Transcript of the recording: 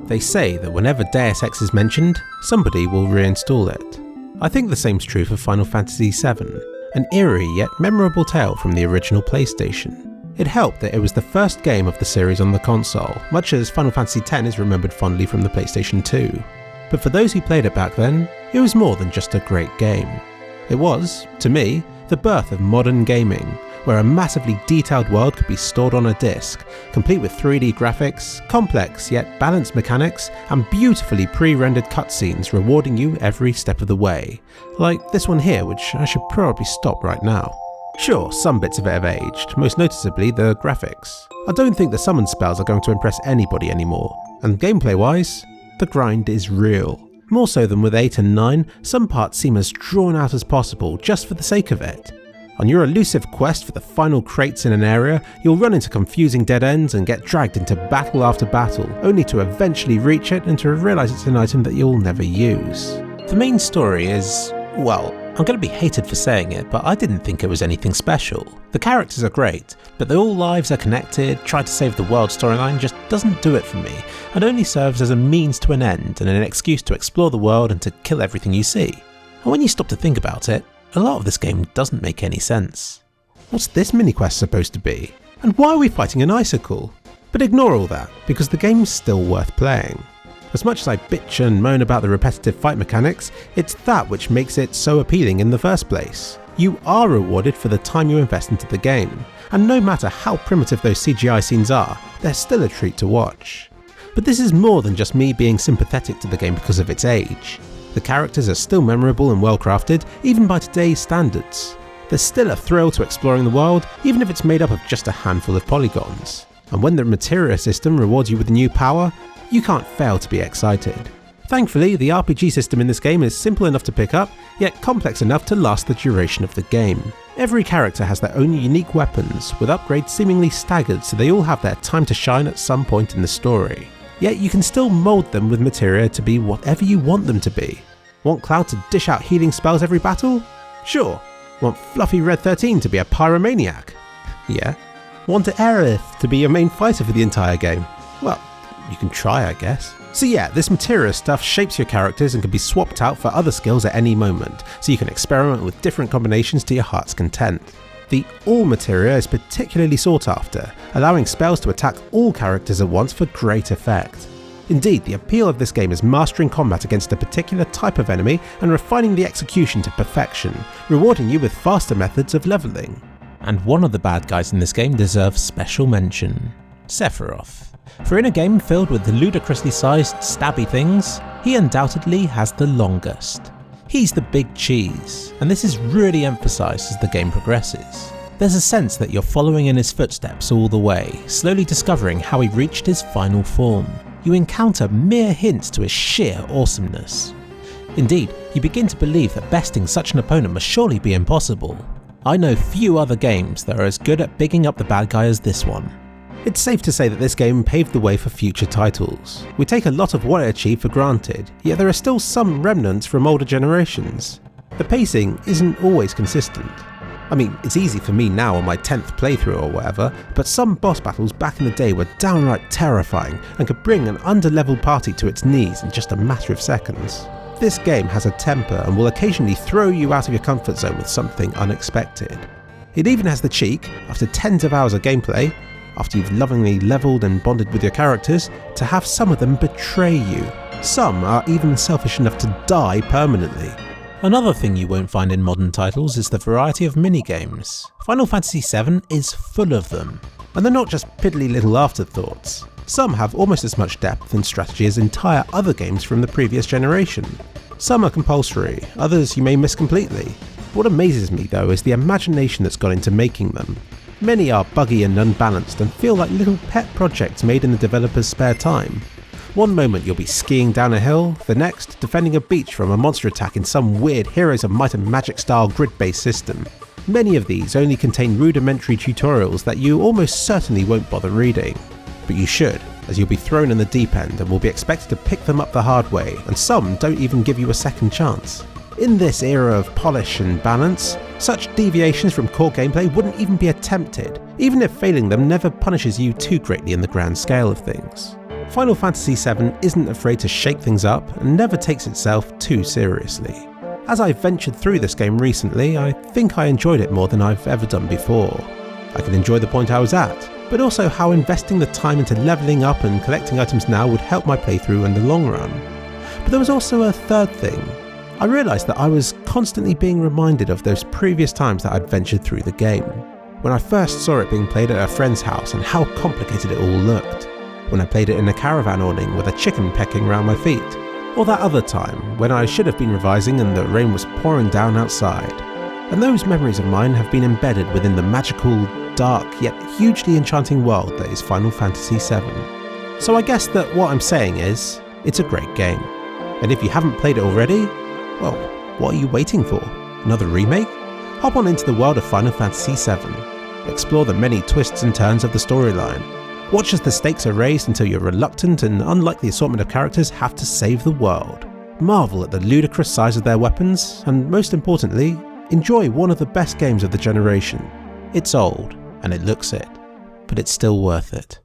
They say that whenever Deus Ex is mentioned, somebody will reinstall it. I think the same's true for Final Fantasy VII, an eerie yet memorable tale from the original PlayStation. It helped that it was the first game of the series on the console, much as Final Fantasy X is remembered fondly from the PlayStation 2. But for those who played it back then, it was more than just a great game. It was, to me, the birth of modern gaming, where a massively detailed world could be stored on a disc, complete with 3D graphics, complex yet balanced mechanics, and beautifully pre-rendered cutscenes rewarding you every step of the way. Like this one here, which I should probably stop right now. Sure, some bits of it have aged, most noticeably the graphics. I don't think the summon spells are going to impress anybody anymore, and gameplay-wise, the grind is real. More so than with 8 and 9, some parts seem as drawn out as possible just for the sake of it. On your elusive quest for the final crates in an area, you'll run into confusing dead ends and get dragged into battle after battle, only to eventually reach it and to realise it's an item that you'll never use. The main story is, well, I'm going to be hated for saying it, but I didn't think it was anything special. The characters are great, but the all lives are connected, try to save the world storyline just doesn't do it for me, and only serves as a means to an end and an excuse to explore the world and to kill everything you see. And when you stop to think about it, a lot of this game doesn't make any sense. What's this mini-quest supposed to be? And why are we fighting an icicle? But ignore all that, because the game's still worth playing. As much as I bitch and moan about the repetitive fight mechanics, it's that which makes it so appealing in the first place. You are rewarded for the time you invest into the game, and no matter how primitive those CGI scenes are, they're still a treat to watch. But this is more than just me being sympathetic to the game because of its age. The characters are still memorable and well crafted, even by today's standards. There's still a thrill to exploring the world, even if it's made up of just a handful of polygons. And when the Materia system rewards you with a new power, you can't fail to be excited. Thankfully, the RPG system in this game is simple enough to pick up, yet complex enough to last the duration of the game. Every character has their own unique weapons, with upgrades seemingly staggered so they all have their time to shine at some point in the story. Yet you can still mould them with Materia to be whatever you want them to be. Want Cloud to dish out healing spells every battle? Sure. Want Fluffy Red 13 to be a pyromaniac? Yeah. Want Aerith to be your main fighter for the entire game? Well, you can try, I guess. So yeah, this Materia stuff shapes your characters and can be swapped out for other skills at any moment, so you can experiment with different combinations to your heart's content. The All Materia is particularly sought after, allowing spells to attack all characters at once for great effect. Indeed, the appeal of this game is mastering combat against a particular type of enemy and refining the execution to perfection, rewarding you with faster methods of leveling. And one of the bad guys in this game deserves special mention: Sephiroth. For in a game filled with ludicrously sized stabby things, he undoubtedly has the longest. He's the big cheese, and this is really emphasised as the game progresses. There's a sense that you're following in his footsteps all the way, slowly discovering how he reached his final form. You encounter mere hints to his sheer awesomeness. Indeed, you begin to believe that besting such an opponent must surely be impossible. I know few other games that are as good at bigging up the bad guy as this one. It's safe to say that this game paved the way for future titles. We take a lot of what it achieved for granted, yet there are still some remnants from older generations. The pacing isn't always consistent. I mean, it's easy for me now on my 10th playthrough or whatever, but some boss battles back in the day were downright terrifying and could bring an underleveled party to its knees in just a matter of seconds. This game has a temper and will occasionally throw you out of your comfort zone with something unexpected. It even has the cheek, after tens of hours of gameplay, after you've lovingly leveled and bonded with your characters, to have some of them betray you. Some are even selfish enough to die permanently. Another thing you won't find in modern titles is the variety of minigames. Final Fantasy VII is full of them, and they're not just piddly little afterthoughts. Some have almost as much depth and strategy as entire other games from the previous generation. Some are compulsory, others you may miss completely. What amazes me though is the imagination that's gone into making them. Many are buggy and unbalanced and feel like little pet projects made in the developer's spare time. One moment you'll be skiing down a hill, the next defending a beach from a monster attack in some weird Heroes of Might and Magic style grid-based system. Many of these only contain rudimentary tutorials that you almost certainly won't bother reading. But you should, as you'll be thrown in the deep end and will be expected to pick them up the hard way, and some don't even give you a second chance. In this era of polish and balance, such deviations from core gameplay wouldn't even be attempted, even if failing them never punishes you too greatly in the grand scale of things. Final Fantasy VII isn't afraid to shake things up and never takes itself too seriously. As I ventured through this game recently, I think I enjoyed it more than I've ever done before. I could enjoy the point I was at, but also how investing the time into levelling up and collecting items now would help my playthrough in the long run. But there was also a third thing. I realised that I was constantly being reminded of those previous times that I'd ventured through the game. When I first saw it being played at a friend's house and how complicated it all looked. When I played it in a caravan awning with a chicken pecking around my feet. Or that other time when I should have been revising and the rain was pouring down outside. And those memories of mine have been embedded within the magical, dark, yet hugely enchanting world that is Final Fantasy VII. So I guess that what I'm saying is, it's a great game. And if you haven't played it already, well, what are you waiting for? Another remake? Hop on into the world of Final Fantasy VII. Explore the many twists and turns of the storyline. Watch as the stakes are raised until your reluctant and unlikely assortment of characters have to save the world. Marvel at the ludicrous size of their weapons, and most importantly, enjoy one of the best games of the generation. It's old, and it looks it, but it's still worth it.